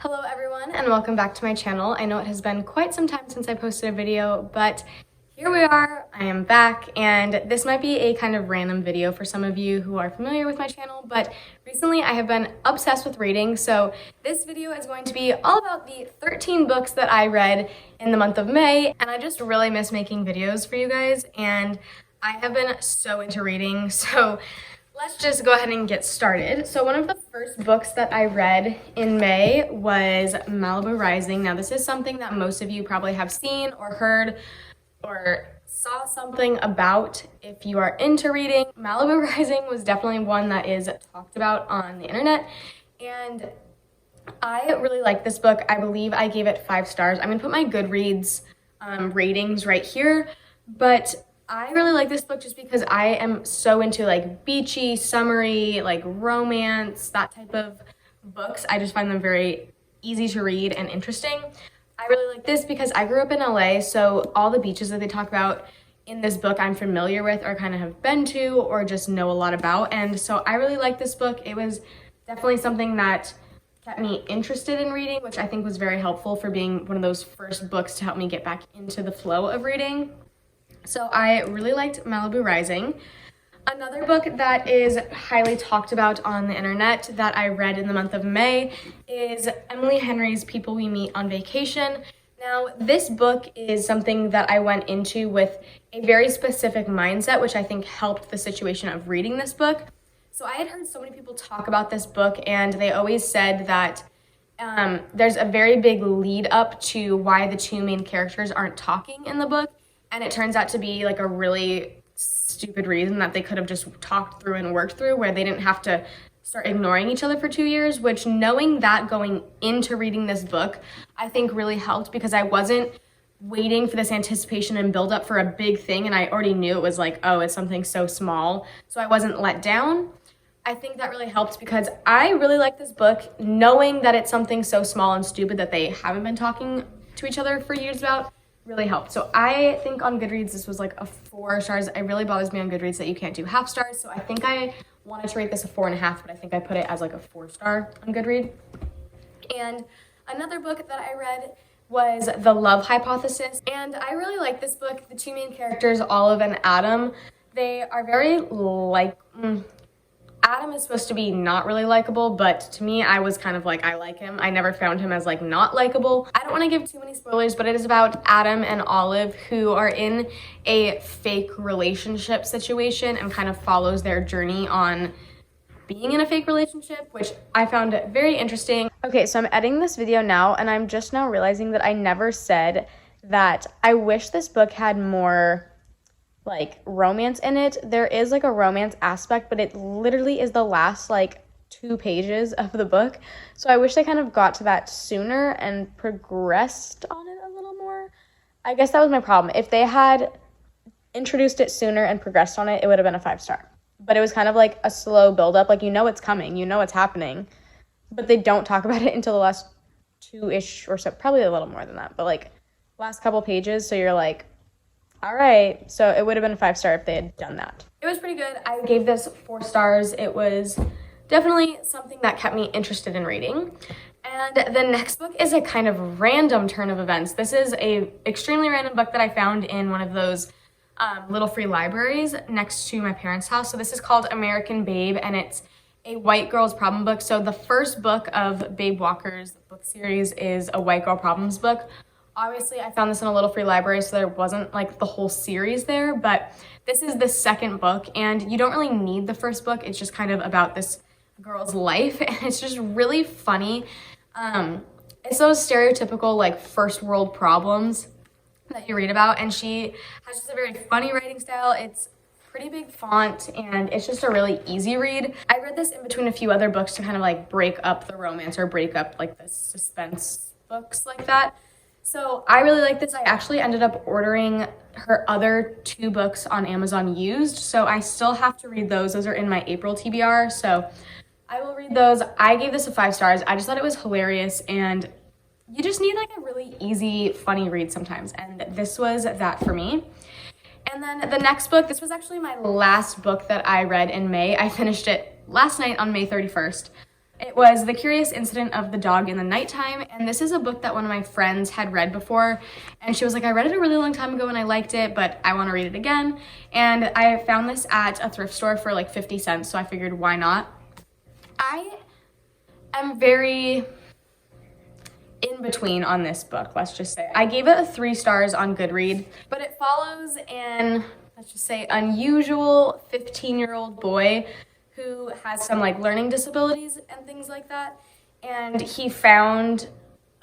Hello everyone and welcome back to my channel. I know it has been quite some time since I posted a video, but here we are, I am back, and this might be a kind of random video for some of you who are familiar with my channel, but recently I have been obsessed with reading, so this video is going to be all about the 13 books that I read in the month of May, and I just really miss making videos for you guys, and I have been so into reading, so let's just go ahead and get started. So one of the first books that I read in May was Malibu Rising. Now this is something that most of you probably have seen or heard or saw something about if you are into reading. Malibu Rising was definitely one that is talked about on the internet, and I really like this book. I believe I gave it 5 stars. I'm gonna put my Goodreads ratings right here, but I really like this book just because I am so into like beachy, summery, like romance, that type of books. I just find them very easy to read and interesting. I really like this because I grew up in LA, so all the beaches that they talk about in this book I'm familiar with or kind of have been to or just know a lot about. And so I really like this book. It was definitely something that kept me interested in reading, which I think was very helpful for being one of those first books to help me get back into the flow of reading. So I really liked Malibu Rising. Another book that is highly talked about on the internet that I read in the month of May is Emily Henry's People We Meet on Vacation. Now, this book is something that I went into with a very specific mindset, which I think helped the situation of reading this book. So I had heard so many people talk about this book, and they always said that there's a very big lead up to why the two main characters aren't talking in the book. And it turns out to be like a really stupid reason that they could have just talked through and worked through, where they didn't have to start ignoring each other for 2 years, which, knowing that going into reading this book, I think really helped, because I wasn't waiting for this anticipation and build up for a big thing, and I already knew it was like, oh, it's something so small, so I wasn't let down. I think that really helped because I really like this book, knowing that it's something so small and stupid that they haven't been talking to each other for years about. Really helped. So I think on Goodreads this was like a 4 stars. It really bothers me on Goodreads that you can't do half stars, so I think I wanted to rate this a 4.5, but I think I put it as like a 4 star on Goodreads. And another book that I read was The Love Hypothesis, and I really like this book. The two main characters, Olive and Adam, they are very Adam is supposed to be not really likable, but to me, I was kind of like, I like him. I never found him as like not likable. I don't want to give too many spoilers, but it is about Adam and Olive, who are in a fake relationship situation and kind of follows their journey on being in a fake relationship, which I found very interesting. Okay, so I'm editing this video now, and I'm just now realizing that I never said that I wish this book had more like romance in it. There is like a romance aspect, but it literally is the last like 2 pages of the book. So I wish they kind of got to that sooner and progressed on it a little more. I guess that was my problem. If they had introduced it sooner and progressed on it, it would have been a 5 star. But it was kind of like a slow build up. Like, you know it's coming, you know it's happening, but they don't talk about it until the last 2-ish or so, probably a little more than that, but like last couple pages. So you're like, all right, so it would have been a 5 star if they had done that. It was pretty good. I gave this 4 stars. It was definitely something that kept me interested in reading. And the next book is a kind of random turn of events. This is a extremely random book that I found in one of those little free libraries next to my parents' house. So this is called American Babe, and it's a white girl's problem book. So the first book of Babe Walker's book series is a white girl problems book. Obviously, I found this in a little free library, so there wasn't like the whole series there, but this is the second book, and you don't really need the first book. It's just kind of about this girl's life, and it's just really funny. It's those stereotypical like first world problems that you read about, and she has just a very funny writing style. It's pretty big font, and it's just a really easy read. I read this in between a few other books to kind of like break up the romance or break up like the suspense books like that. So I really like this. I actually ended up ordering her other 2 books on Amazon used, so I still have to read those. Those are in my April TBR, so I will read those. I gave this a 5 stars. I just thought it was hilarious, and you just need like a really easy, funny read sometimes, and this was that for me. And then the next book, this was actually my last book that I read in May. I finished it last night on May 31st. It was The Curious Incident of the Dog in the Nighttime, and this is a book that one of my friends had read before, and she was like, I read it a really long time ago and I liked it, but I want to read it again. And I found this at a thrift store for like 50 cents, so I figured why not. I am very in between on this book, let's just say. I gave it 3 stars on Goodreads, but it follows an, let's just say, unusual 15-year-old boy who has some like learning disabilities and things like that. And he found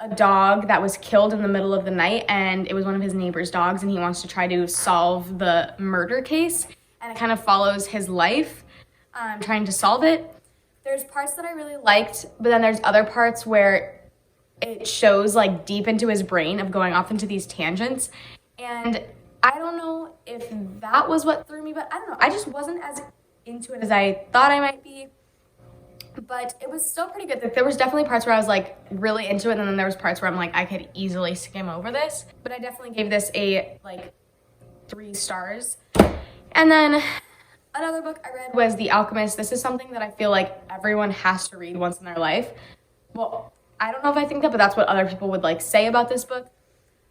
a dog that was killed in the middle of the night, and it was one of his neighbor's dogs, and he wants to try to solve the murder case. And it kind of follows his life trying to solve it. There's parts that I really liked, but then there's other parts where it shows like deep into his brain of going off into these tangents. And I don't know if that was what threw me, but I don't know. I just wasn't as into it as I thought I might be, but it was still pretty good. There was definitely parts where I was like really into it, and then there was parts where I'm like, I could easily skim over this, but I definitely gave this a like 3 stars. And then another book I read was The Alchemist. This is something that I feel like everyone has to read once in their life. Well, I don't know if I think that, but that's what other people would like say about this book.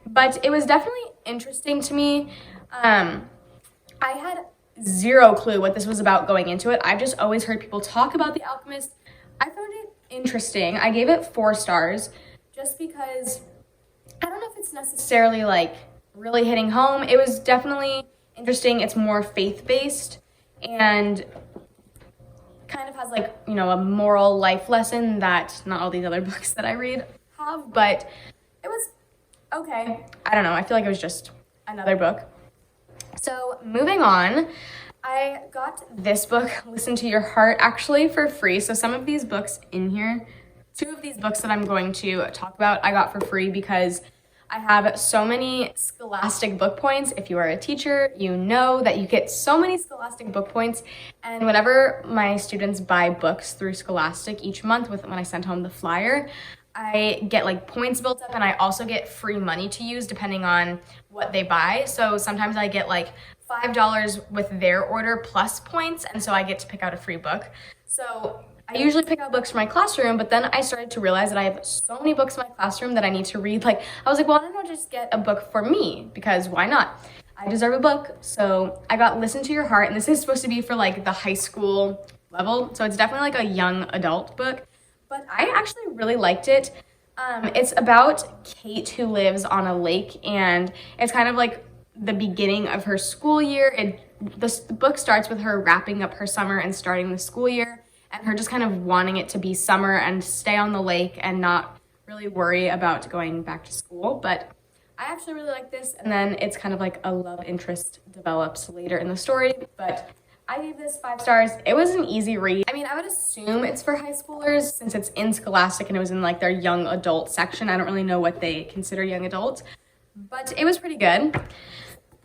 But it was definitely interesting to me. I had zero clue what this was about going into it. I've just always heard people talk about The Alchemist. I found it interesting. I gave it 4 stars just because I don't know if it's necessarily like really hitting home. It was definitely interesting. It's more faith-based and kind of has like, you know, a moral life lesson that not all these other books that I read have, but it was okay. I don't know. I feel like it was just another book. So moving on, I got this book, Listen to Your Heart, actually for free. So some of these books in here, 2 of these books that I'm going to talk about, I got for free because I have so many Scholastic book points. If you are a teacher, you know that you get so many Scholastic book points. And whenever my students buy books through Scholastic each month when I send home the flyer, I get like points built up, and I also get free money to use depending on what they buy. So sometimes I get like $5 with their order plus points, and so I get to pick out a free book. So I usually pick out books for my classroom, but then I started to realize that I have so many books in my classroom that I need to read. Like, I was like, well, why don't I just get a book for me? Because why not? I deserve a book. So I got Listen to Your Heart, and this is supposed to be for like the high school level. So it's definitely like a young adult book. But I actually really liked it. It's about Kate who lives on a lake, and it's kind of like the beginning of her school year. The book starts with her wrapping up her summer and starting the school year, and her just kind of wanting it to be summer and stay on the lake and not really worry about going back to school. But I actually really like this, and then it's kind of like a love interest develops later in the story. But I gave this 5 stars. It was an easy read. I mean, I would assume it's for high schoolers since it's in Scholastic and it was in like their young adult section. I don't really know what they consider young adult, but it was pretty good.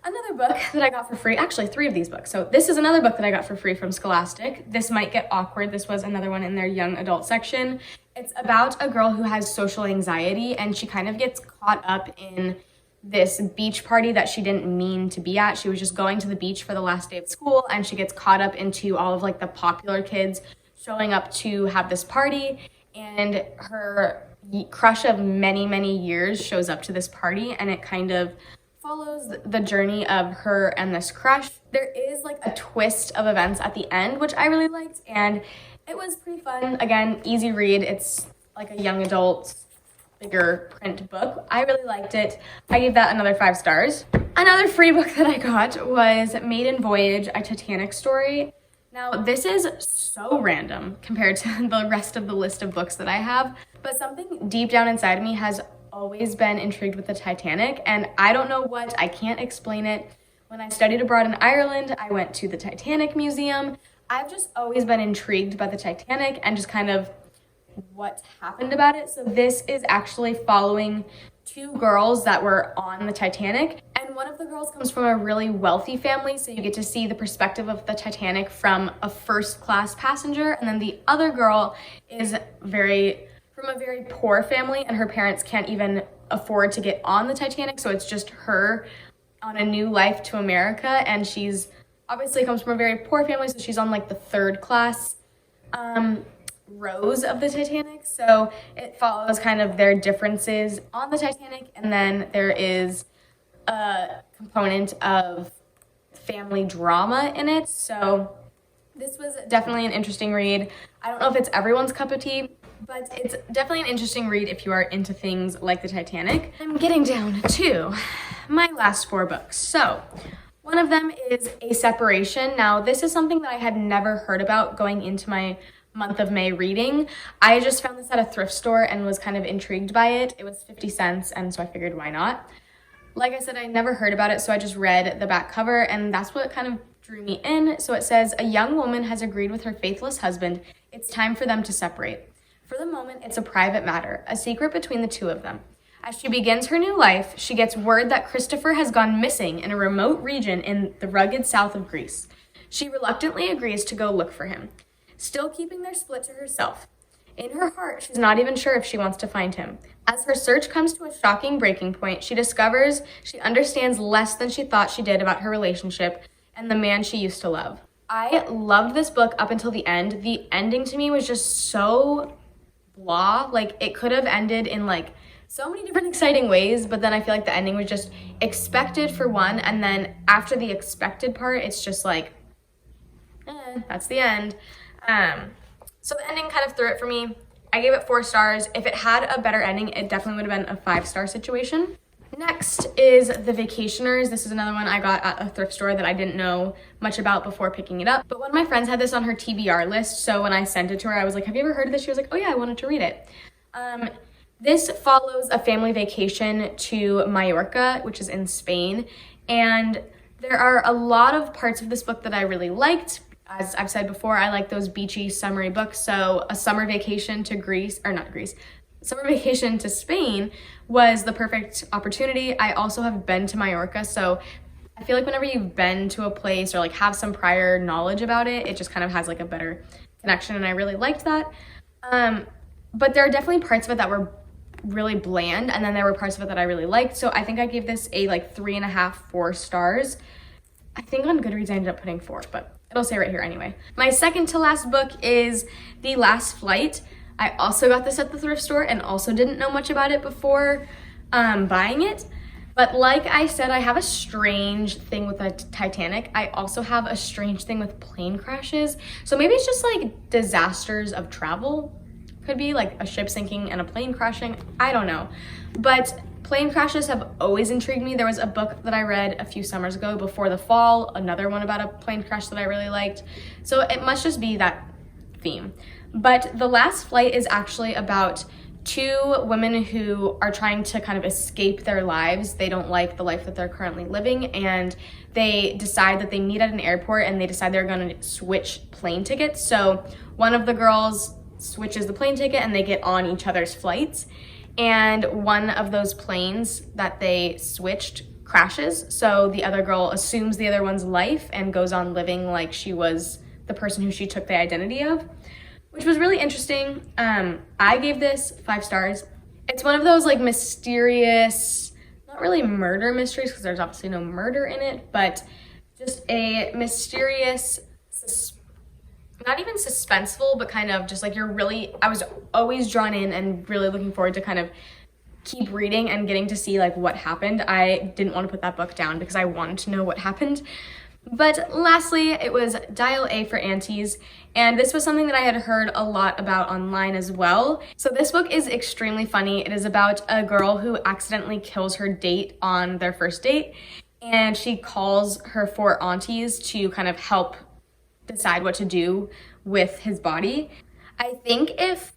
Another book that I got for free, actually 3 of these books. So this is another book that I got for free from Scholastic. This might get awkward. This was another one in their young adult section. It's about a girl who has social anxiety, and she kind of gets caught up in this beach party that she didn't mean to be at. She was just going to the beach for the last day of school, and she gets caught up into all of like the popular kids showing up to have this party, and her crush of many, many years shows up to this party, and it kind of follows the journey of her and this crush. There is like a twist of events at the end, which I really liked, and it was pretty fun. Again, easy read. It's like a young adult bigger print book. I really liked it. I gave that another 5 stars. Another free book that I got was Maiden, Voyage, a Titanic story. Now, this is so random compared to the rest of the list of books that I have, but something deep down inside of me has always been intrigued with the Titanic, and I don't know what, I can't explain it. When I studied abroad in Ireland, I went to the Titanic Museum. I've just always been intrigued by the Titanic and just kind of what happened about it. So this is actually following 2 girls that were on the Titanic, and one of the girls comes from a really wealthy family, so you get to see the perspective of the Titanic from a first-class passenger, and then the other girl is from a very poor family, and her parents can't even afford to get on the Titanic, so it's just her on a new life to America, and she's obviously comes from a very poor family, so she's on like the 3rd class rows of the Titanic. So it follows kind of their differences on the Titanic, and then there is a component of family drama in it. So this was definitely an interesting read. I don't know if it's everyone's cup of tea, but it's definitely an interesting read if you are into things like the Titanic. I'm getting down to my last 4 books. So one of them is A Separation. Now, this is something that I had never heard about going into my month of May reading. I just found this at a thrift store and was kind of intrigued by it. It was 50 cents, and so I figured, why not? Like I said, I never heard about it, so I just read the back cover, and that's what kind of drew me in. So it says, a young woman has agreed with her faithless husband. It's time for them to separate. For the moment, it's a private matter, a secret between the two of them. As she begins her new life, she gets word that Christopher has gone missing in a remote region in the rugged south of Greece. She reluctantly agrees to go look for him, still keeping their split to herself. In her heart, she's not even sure if she wants to find him. As her search comes to a shocking breaking point, she discovers she understands less than she thought she did about her relationship and the man she used to love. I loved this book up until the end. The ending to me was just so blah. Like, it could have ended in like so many different exciting ways, but then I feel like the ending was just expected for one, and then after the expected part, it's just like, that's the end. So the ending kind of threw it for me. I gave it 4 stars. If it had a better ending, it definitely would have been a 5-star situation. Next is The Vacationers. This is another one I got at a thrift store that I didn't know much about before picking it up. But one of my friends had this on her TBR list, so when I sent it to her, I was like, have you ever heard of this? She was like, oh yeah, I wanted to read it. This follows a family vacation to Mallorca, which is in Spain. And there are a lot of parts of this book that I really liked. As I've said before, I like those beachy, summery books. So a summer vacation to summer vacation to Spain was the perfect opportunity. I also have been to Mallorca, so I feel like whenever you've been to a place or like have some prior knowledge about it, it just kind of has like a better connection, and I really liked that. But there are definitely parts of it that were really bland, and then there were parts of it that I really liked. So I think I gave this a like 3.5, 4 stars. I think on Goodreads I ended up putting 4, but it'll say right here anyway. My second to last book is The Last Flight. I also got this at the thrift store and also didn't know much about it before buying it. But like I said, I have a strange thing with the Titanic. I also have a strange thing with plane crashes. So maybe it's just like disasters of travel. Could be like a ship sinking and a plane crashing. I don't know. But plane crashes have always intrigued me. There was a book that I read a few summers ago, Before the Fall, another one about a plane crash that I really liked. So it must just be that theme. But The Last Flight is actually about 2 women who are trying to kind of escape their lives. They don't like the life that they're currently living, and they decide that they meet at an airport, and they decide they're going to switch plane tickets. So one of the girls switches the plane ticket and they get on each other's flights. And one of those planes that they switched crashes. So the other girl assumes the other one's life and goes on living like she was the person who she took the identity of, which was really interesting. I gave this 5 stars. It's one of those like mysterious, not really murder mysteries because there's obviously no murder in it, but just a mysterious, not even suspenseful, but kind of just like I was always drawn in and really looking forward to kind of keep reading and getting to see like what happened. I didn't want to put that book down because I wanted to know what happened. But lastly, it was Dial A for Aunties, and this was something that I had heard a lot about online as well. So this book is extremely funny. It is about a girl who accidentally kills her date on their first date, and she calls her 4 aunties to kind of help decide what to do with his body. I think if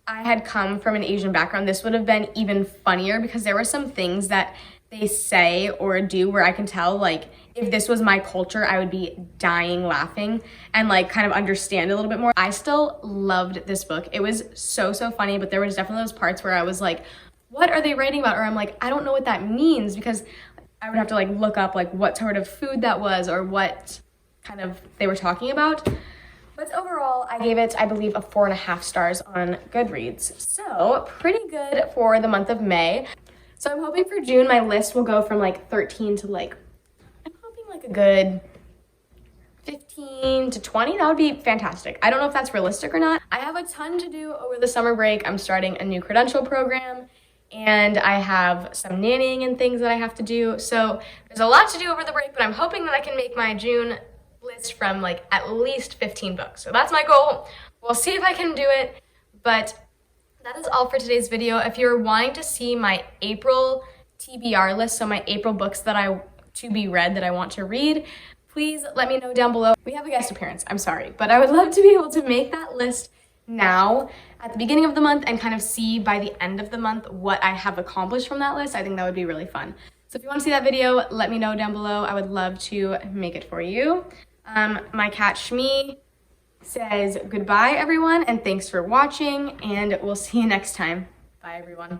I had come from an Asian background, this would have been even funnier because there were some things that they say or do where I can tell, like, if this was my culture, I would be dying laughing and like kind of understand a little bit more. I still loved this book. It was so funny, but there was definitely those parts where I was like, what are they writing about? Or I'm like, I don't know what that means, because I would have to like look up like what sort of food that was or what kind of they were talking about. But overall, I gave it, I believe, a 4.5 stars on Goodreads. So pretty good for the month of May. So I'm hoping for June, my list will go from like 13 to like, I'm hoping like a good 15 to 20. That would be fantastic. I don't know if that's realistic or not. I have a ton to do over the summer break. I'm starting a new credential program and I have some nannying and things that I have to do. So there's a lot to do over the break, but I'm hoping that I can make my June list from like at least 15 books. So that's my goal. We'll see if I can do it, but that is all for today's video. If you're wanting to see my April TBR list, so my April books that to be read that I want to read, please let me know down below. We have a guest appearance, I'm sorry, but I would love to be able to make that list now at the beginning of the month and kind of see by the end of the month what I have accomplished from that list. I think that would be really fun. So if you want to see that video, let me know down below. I would love to make it for you. My cat Shmi says goodbye everyone and thanks for watching, and we'll see you next time. Bye everyone.